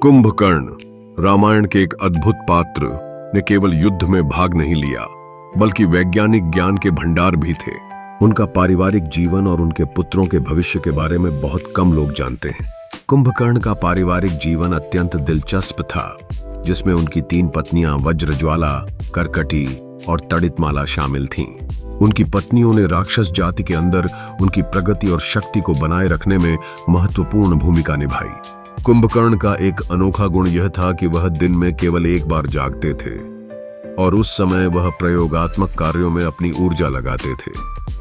कुंभकर्ण रामायण के एक अद्भुत पात्र ने केवल युद्ध में भाग नहीं लिया, बल्कि वैज्ञानिक ज्ञान के भंडार भी थे। उनका पारिवारिक जीवन और उनके पुत्रों के भविष्य के बारे में बहुत कम लोग जानते हैं। कुंभकर्ण का पारिवारिक जीवन अत्यंत दिलचस्प था, जिसमें उनकी 3 पत्नियां वज्रज्वाला, करकटी और तड़ितमाला शामिल थीं। उनकी पत्नियों ने राक्षस जाति के अंदर उनकी प्रगति और शक्ति को बनाए रखने में महत्वपूर्ण भूमिका निभाई। कुंभकर्ण का एक अनोखा गुण यह था कि वह दिन में केवल एक बार जागते थे और उस समय वह प्रयोगात्मक कार्यों में अपनी ऊर्जा लगाते थे।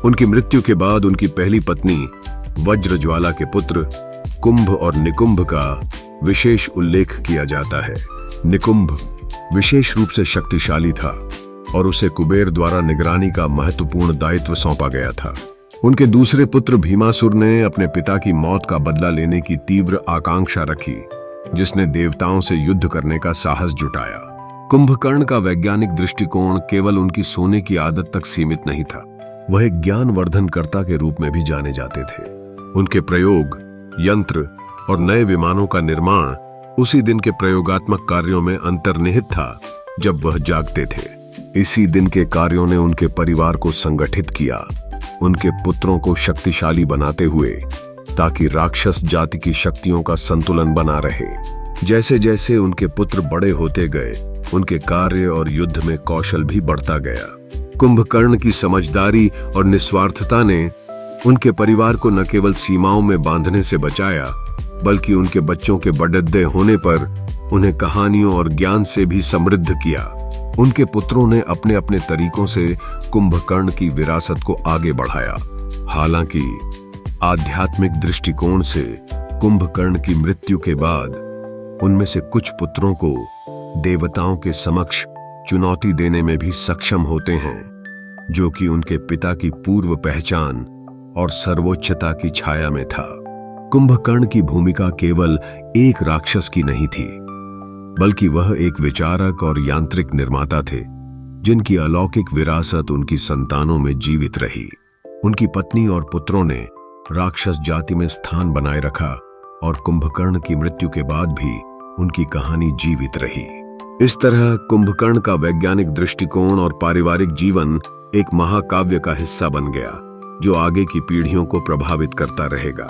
उनकी मृत्यु के बाद उनकी पहली पत्नी वज्रज्वाला के पुत्र कुंभ और निकुंभ का विशेष उल्लेख किया जाता है। निकुंभ विशेष रूप से शक्तिशाली था और उसे कुबेर द्वारा निगरानी का महत्वपूर्ण दायित्व सौंपा गया था। उनके दूसरे पुत्र भीमासुर ने अपने पिता की मौत का बदला लेने की तीव्र आकांक्षा रखी, जिसने देवताओं से युद्ध करने का साहस जुटाया। कुंभकर्ण का वैज्ञानिक दृष्टिकोण केवल उनकी सोने की आदत तक सीमित नहीं था, वह एक ज्ञानवर्धनकर्ता के रूप में भी जाने जाते थे। उनके प्रयोग, यंत्र और नए विमानों का निर्माण उसी दिन के प्रयोगात्मक कार्यों में अंतर्निहित था जब वह जागते थे। इसी दिन के कार्यों ने उनके परिवार को संगठित किया, उनके पुत्रों को शक्तिशाली बनाते हुए, ताकि राक्षस जाति की शक्तियों का संतुलन बना रहे। जैसे जैसे उनके पुत्र बड़े होते गए, उनके कार्य और युद्ध में कौशल भी बढ़ता गया। कुंभकर्ण की समझदारी और निस्वार्थता ने उनके परिवार को न केवल सीमाओं में बांधने से बचाया, बल्कि उनके बच्चों के बढ़ते होने पर उन्हें कहानियों और ज्ञान से भी समृद्ध किया। उनके पुत्रों ने अपने अपने तरीकों से कुंभकर्ण की विरासत को आगे बढ़ाया। हालांकि आध्यात्मिक दृष्टिकोण से कुंभकर्ण की मृत्यु के बाद उनमें से कुछ पुत्रों को देवताओं के समक्ष चुनौती देने में भी सक्षम होते हैं, जो कि उनके पिता की पूर्व पहचान और सर्वोच्चता की छाया में था। कुंभकर्ण की भूमिका केवल एक राक्षस की नहीं थी, बल्कि वह एक विचारक और यांत्रिक निर्माता थे, जिनकी अलौकिक विरासत उनकी संतानों में जीवित रही। उनकी पत्नी और पुत्रों ने राक्षस जाति में स्थान बनाए रखा और कुंभकर्ण की मृत्यु के बाद भी उनकी कहानी जीवित रही। इस तरह कुंभकर्ण का वैज्ञानिक दृष्टिकोण और पारिवारिक जीवन एक महाकाव्य का हिस्सा बन गया, जो आगे की पीढ़ियों को प्रभावित करता रहेगा।